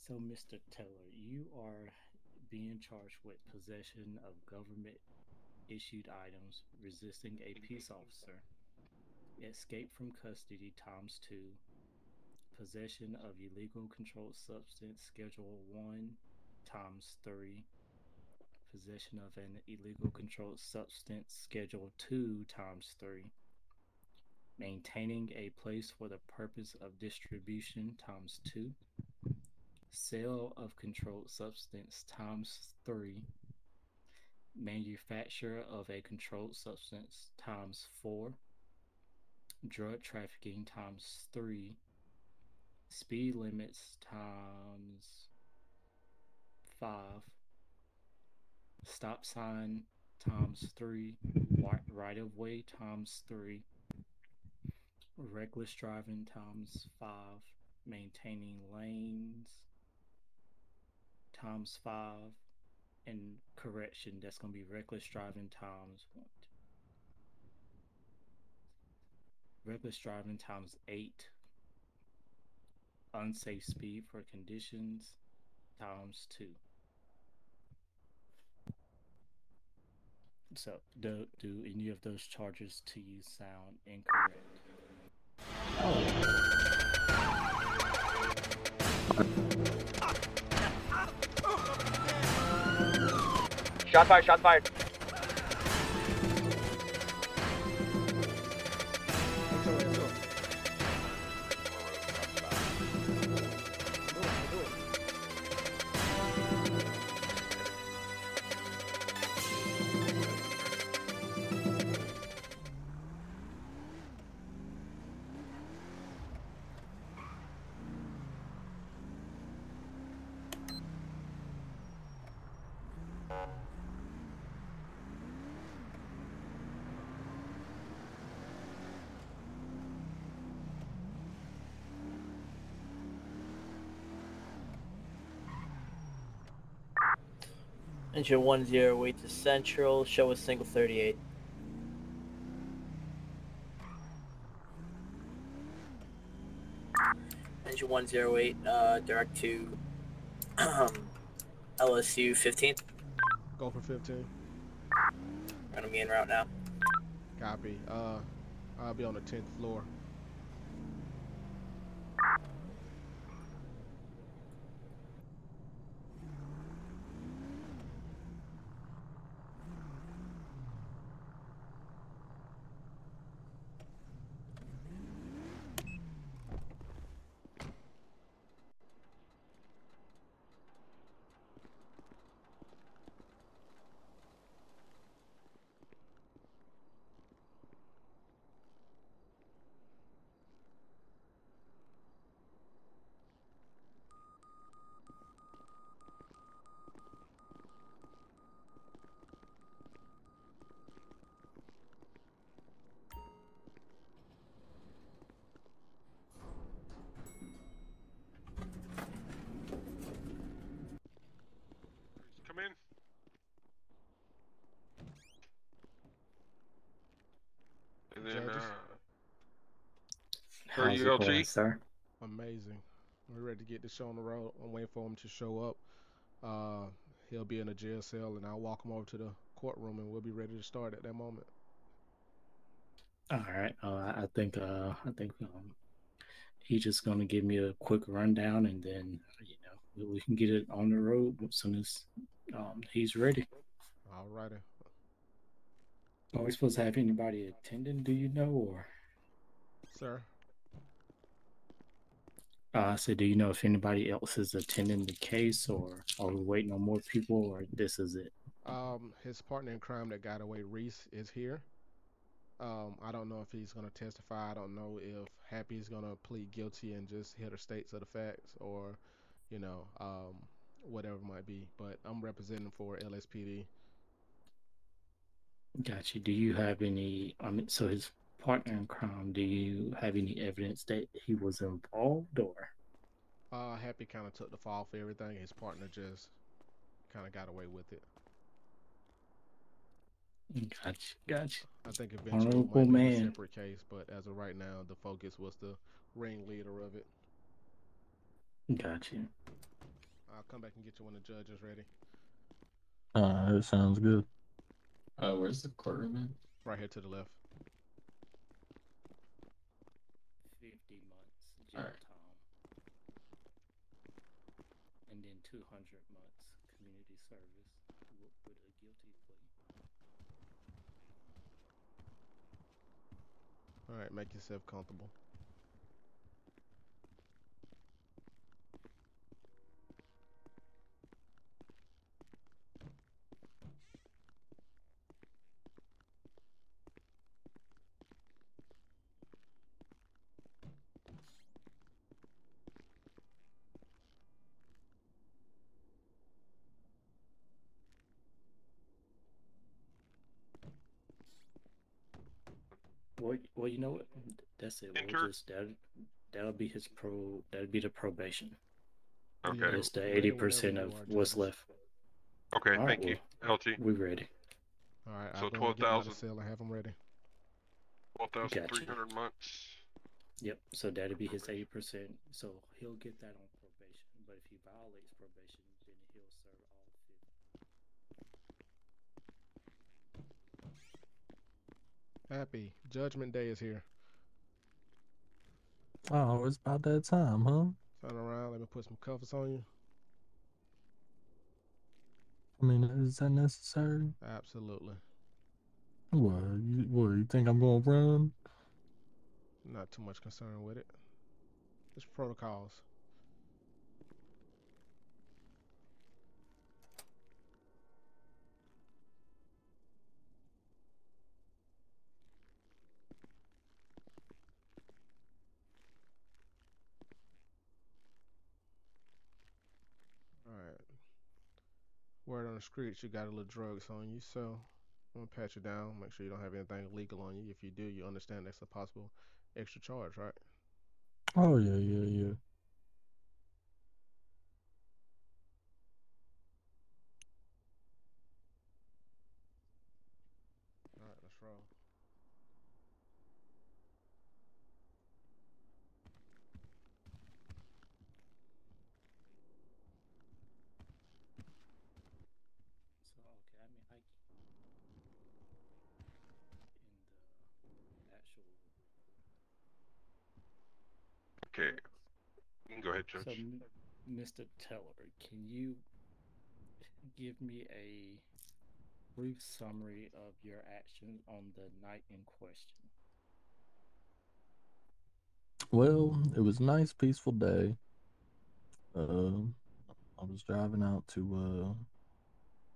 So, Mr. Teller, you are being charged with possession of government issued items, resisting a peace officer, escape from custody times two, possession of illegal controlled substance schedule one times three, possession of an illegal controlled substance schedule two times three, maintaining a place for the purpose of distribution times two, sale of controlled substance times three, manufacture of a controlled substance times four, drug trafficking times three, speed limits times five, stop sign times three, right of way times three, reckless driving times five, maintaining lanes times five, and correction, that's going to be reckless driving times one, reckless driving times eight, unsafe speed for conditions times two. So, do any of those charges to you sound incorrect? Shot fired, shot fired. Engine 108 to Central, show us single 38. Engine 108, direct to LSU 15. Go for 15. Gonna be en route now. Copy. I'll be on the 10th floor. Come in. And then, Judges. how are How's you, it going, LT? sir? Amazing. We're ready to get this show on the road. I'm waiting for him to show up. He'll be in a jail cell, and I'll walk him over to the courtroom, and we'll be ready to start at that moment. All right. I think he's just gonna give me a quick rundown, and then we can get it on the road as soon as he's ready. All righty. Are we supposed to have anybody attending? Do you know, or Sir. I said, do you know if anybody else is attending the case, or are we waiting on more people, or this is it? His partner in crime that got away, Reese, is here. I don't know if he's gonna testify. I don't know if Happy's gonna plead guilty and just hear the states of the facts, or, you know, whatever it might be. But I'm representing for LSPD. Got you. Do you have any? I mean, so his partner in crime. Do you have any evidence that he was involved, or? Happy kind of took the fall for everything. His partner just kind of got away with it. Gotcha. Gotcha. I think eventually it Honorable might be in a man. separate case, but as of right now, the focus was the ringleader of it. Gotcha. I'll come back and get you when the judge is ready. That sounds good. Where's the courtroom at? Right here to the left. 50 months jail Alright. time, and then 200 months community service with a guilty plea. All right, make yourself comfortable. Well, you know what? That's it. We'll Enter. just that'll be his that'll be the probation. Okay. It's the Ready whenever 80% you of are, what's judges. left. Okay, All right, thank you. well, LT. we ready. All right, So I'll go and get him out of 12,000. cell and have him ready. 12,300 months. Yep. So that'll be his 80%. So he'll get that on probation. But if he violates probation, then he'll serve all 50. Happy Judgment Day is here. Oh, it's about that time, huh? Turn around. Let me put some cuffs on you. I mean, is that necessary? Absolutely. You think I'm gonna run? Not too much concern with it. It's protocols. All right. Word on the streets, you got a little drugs on you, so I'm gonna pat you down. Make sure you don't have anything illegal on you. If you do, you understand that's a possible extra charge, right? Oh yeah. All right, let's roll. So okay, I mean, in the actual Okay. You can go ahead, report. So, Judge. Mr. Teller, can you give me a brief summary of your actions on the night in question? Well, it was a nice, peaceful day. I was driving out to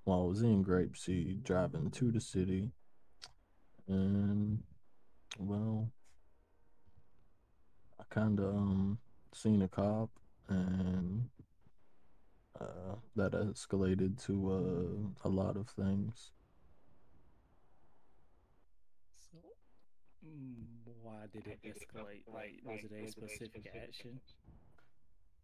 I was in Grapeseed, driving to the city, and well, I kind of seen a cop, and that escalated to a lot of things. So, why did it escalate? Like, was it a specific action?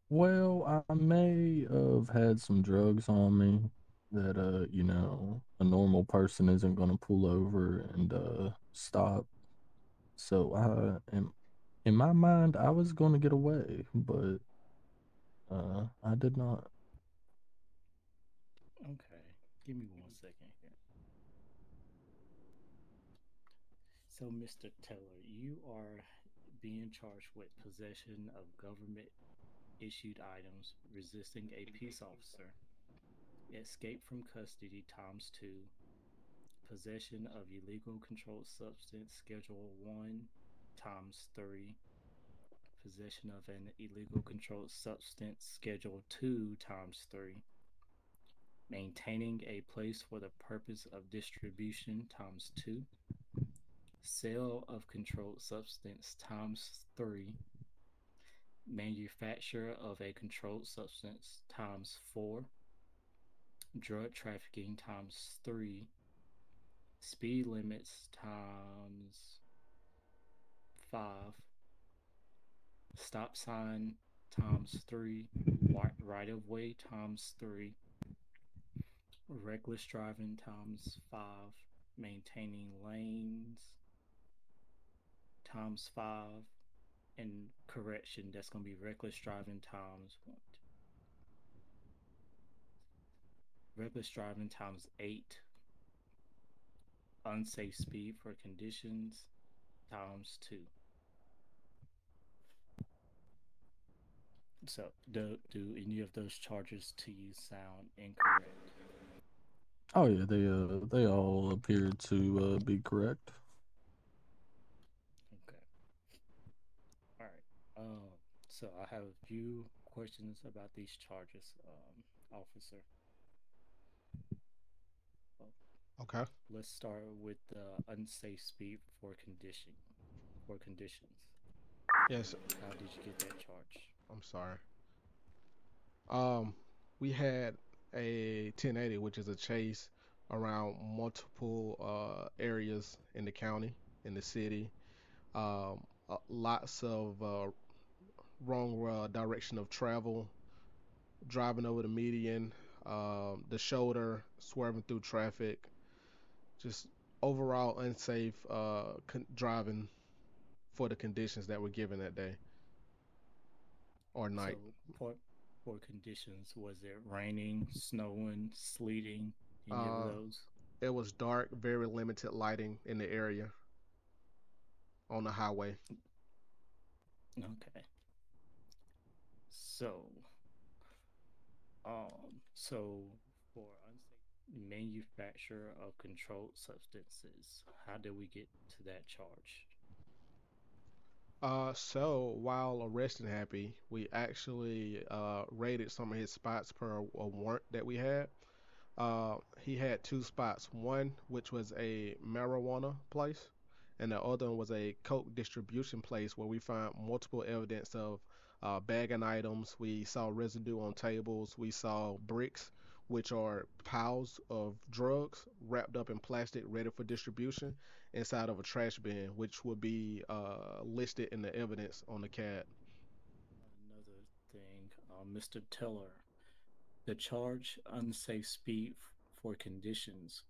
Well, I may have had some drugs on me that a normal person isn't gonna pull over and stop. So in my mind I was gonna get away, but I did not. Okay, give me 1 second here. So, Mr. Teller, you are being charged with possession of government issued items, resisting a peace officer, escape from custody times 2, possession of illegal controlled substance schedule 1 times 3, possession of an illegal controlled substance schedule 2 times 3, maintaining a place for the purpose of distribution times 2, sale of controlled substance times 3, manufacture of a controlled substance times 4, drug trafficking times 3, speed limits times 5, stop sign times 3, right of way times 3, reckless driving times 5, maintaining lanes times 5, and correction, that's going to be reckless driving times 1. reckless driving times 8, unsafe speed for conditions times 2. So, do any of those charges to you sound incorrect? Oh yeah, they all appear to be correct. Okay. All right. So I have a few questions about these charges, officer. Well, Okay. let's start with the unsafe speed for conditions. Yes. How did you get that charge? I'm sorry. Um, we had a 1080, which is a chase around multiple areas in the county, in the city. Lots of wrong direction of travel, driving over the median, the shoulder, swerving through traffic, just overall unsafe driving for the conditions that were given that day or So night. for conditions, was it raining, snowing, sleeting, any of Uh, those? it was dark, very limited lighting in the area on the highway. Okay. So so for unsafe manufacture of controlled substances, how did we get to that charge? So while arresting Happy, we actually raided some of his spots per a warrant that we had. He had two spots. One, which was a marijuana place, and the other one was a coke distribution place where we found multiple evidence of bagging items. We saw residue on tables. We saw bricks, which are piles of drugs wrapped up in plastic, ready for distribution, inside of a trash bin, which would be listed in the evidence on the CAD. Another thing, Mr. Teller, the charge unsafe speed for conditions,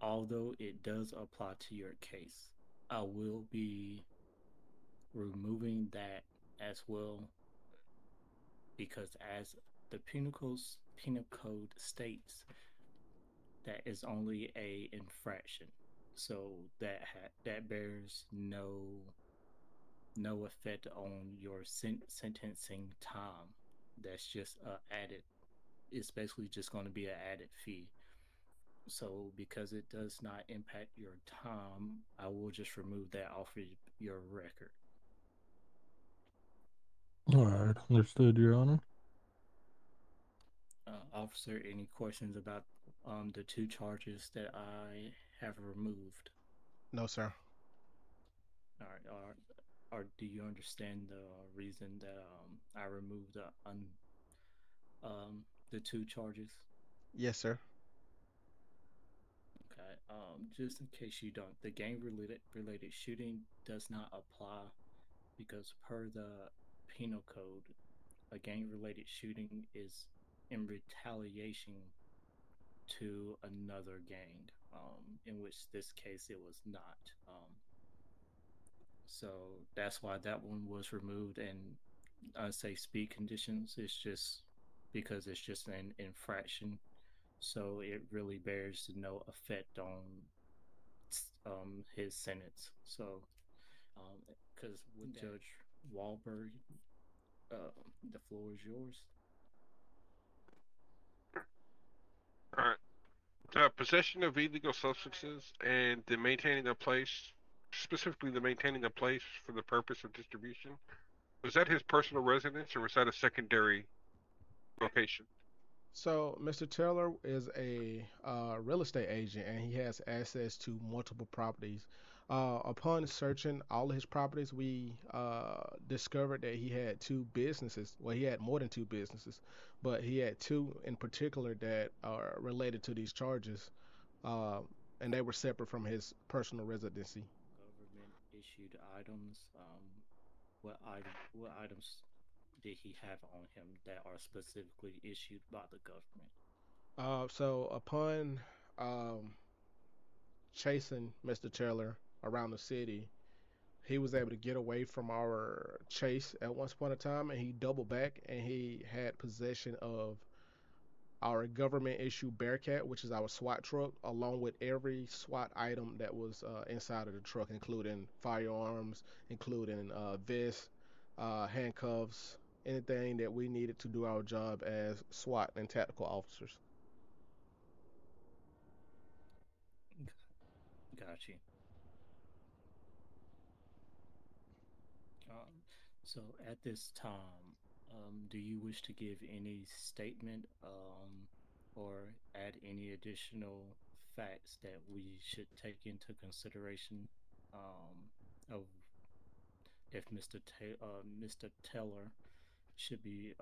although it does apply to your case, I will be removing that as well because as the penal code states, that is only a infraction, so that bears no effect on your sentencing time. That's just added. It's basically just going to be an added fee. So because it does not impact your time, I will just remove that off of your record. All right, understood, Your Honor. Officer, any questions about the two charges that I have removed? No, sir. All right. Or do you understand the reason that I removed the two charges? Yes, sir. Okay. Just in case you don't, the gang related shooting does not apply because per the penal code, a gang related shooting is in retaliation to another gang. In which this case it was not. So that's why that one was removed. And unsafe speed conditions, it's just because it's just an infraction, so it really bears no effect on his sentence. So, because with Judge Wahlberg, uh, the floor is yours. All right. Possession of illegal substances and the maintaining a place, specifically the maintaining a place for the purpose of distribution. Was that his personal residence or was that a secondary location? So, Mr. Taylor is a real estate agent and he has access to multiple properties. Upon searching all of his properties, we discovered that he had two businesses. Well, he had more than two businesses, but he had two in particular that are related to these charges, uh, and they were separate from his personal residency. Government issued items. What items did he have on him that are specifically issued by the government? So, upon um, chasing Mr. Taylor around the city, he was able to get away from our chase at one point in time, and he doubled back and he had possession of our government issue Bearcat, which is our SWAT truck, along with every SWAT item that was inside of the truck, including firearms, including vests, handcuffs, anything that we needed to do our job as SWAT and tactical officers. Got you. Um, so at this time, do you wish to give any statement or add any additional facts that we should take into consideration of if Mr. Teller should be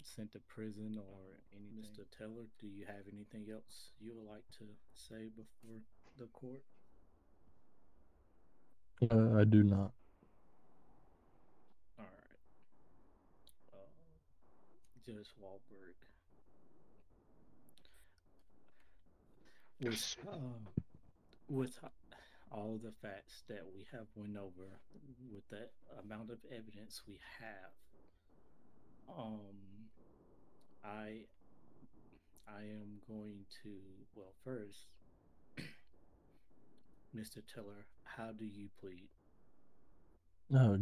sent to prison or anything? Mr. Teller, do you have anything else you would like to say before the court? I do not. All right. Judge Wahlberg. With Yes. with all the facts that we have went over, with the amount of evidence we have, um, I I am going to, well, first, Mr. Tiller, how do you plead?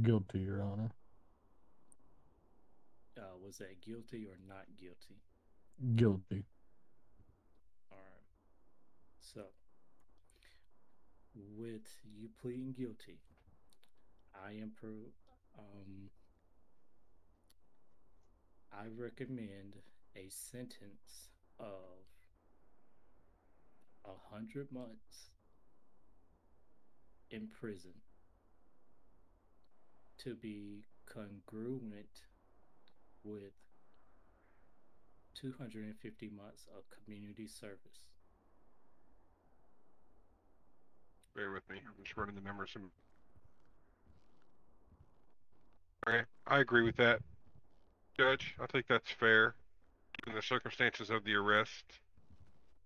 Guilty, Your Honor. Was that guilty or not guilty? Guilty. All right. So, with you pleading guilty, I am I recommend a sentence of 100 months in prison to be congruent with 250 months of community service. Bear with me. I'm just running the numbers. Okay, I agree with that, Judge. I think that's fair, given the circumstances of the arrest.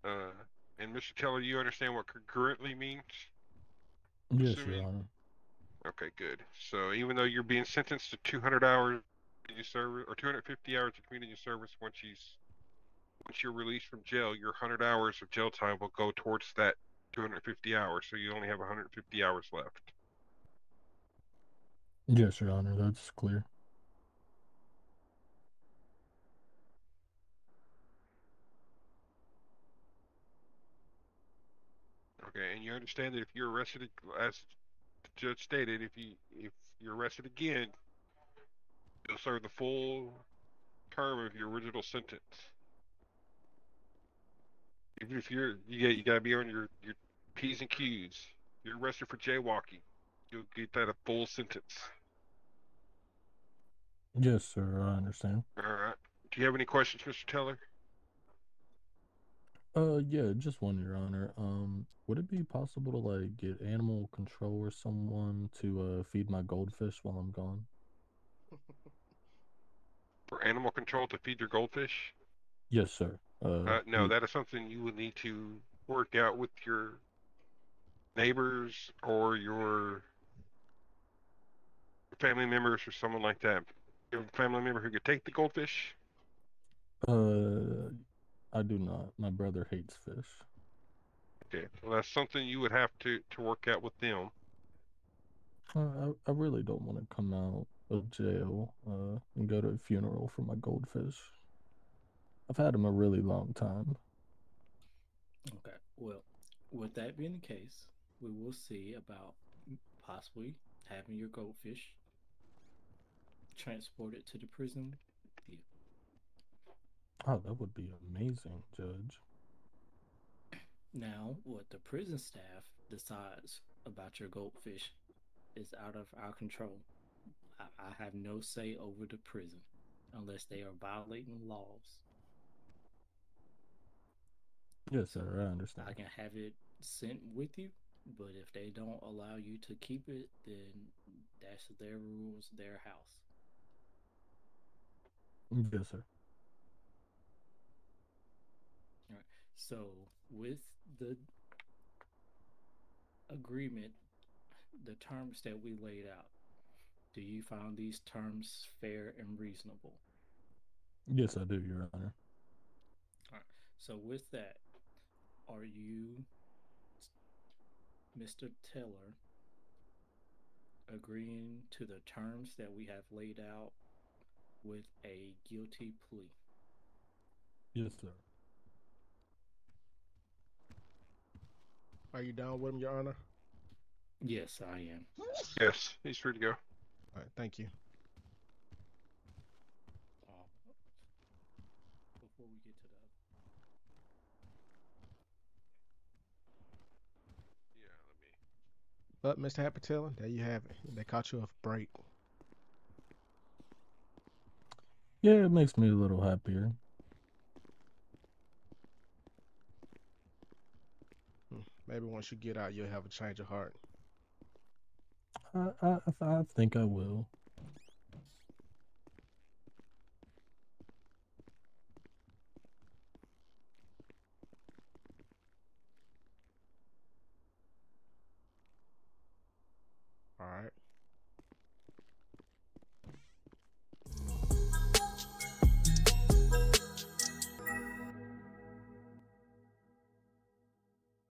Uh, and Mr. Teller, you understand what concurrently means? Yes, Your Assuming. Honor. Okay, good. So even though you're being sentenced to 200 hours community service or 250 hours of community service once you're released from jail, your 100 hours of jail time will go towards that 250 hours. So you only have 150 hours left. Yes, Your Honor. That's clear. Okay, and you understand that if you're arrested, as the judge stated, if you're arrested again, you'll serve the full term of your original sentence. Even if you gotta be on your P's and Q's. If you're arrested for jaywalking, you'll get that a full sentence. Yes, sir. I understand. All right. Do you have any questions, Mr. Teller? Yeah, just one, Your Honor. Would it be possible to like get animal control or someone to feed my goldfish while I'm gone? For animal control to feed your goldfish? Yes, sir. No, that is something you would need to work out with your neighbors or your family members or someone like that. You have a family member who could take the goldfish? uh, I do not. My brother hates fish. Okay, well that's something you would have to work out with them. I really don't want to come out of jail and go to a funeral for my goldfish. I've had him a really long time. Okay. Well, with that being the case, we will see about possibly having your goldfish transported to the prison. Yeah. Oh, that would be amazing, Judge. Now, what the prison staff decides about your goldfish is out of our control. I have no say over the prison unless they are violating laws. Yes, So sir. I understand. I can have it sent with you, but if they don't allow you to keep it, then that's their rules, their house. Yes, sir. All right. So with the agreement, the terms that we laid out, do you find these terms fair and reasonable? Yes, I do, Your Honor. So, with that, are you, Mr. Taylor, agreeing to the terms that we have laid out with a guilty plea? Yes, sir. Are you down with him, Your Honor? Yes, I am. Yes, he's free to go. All right, thank you. Before we get to the Yeah, let me. But Mr. Happy Taylor, there you have it. They caught you off break. Yeah, it makes me a little happier. Maybe once you get out, you'll have a change of heart. I think I will.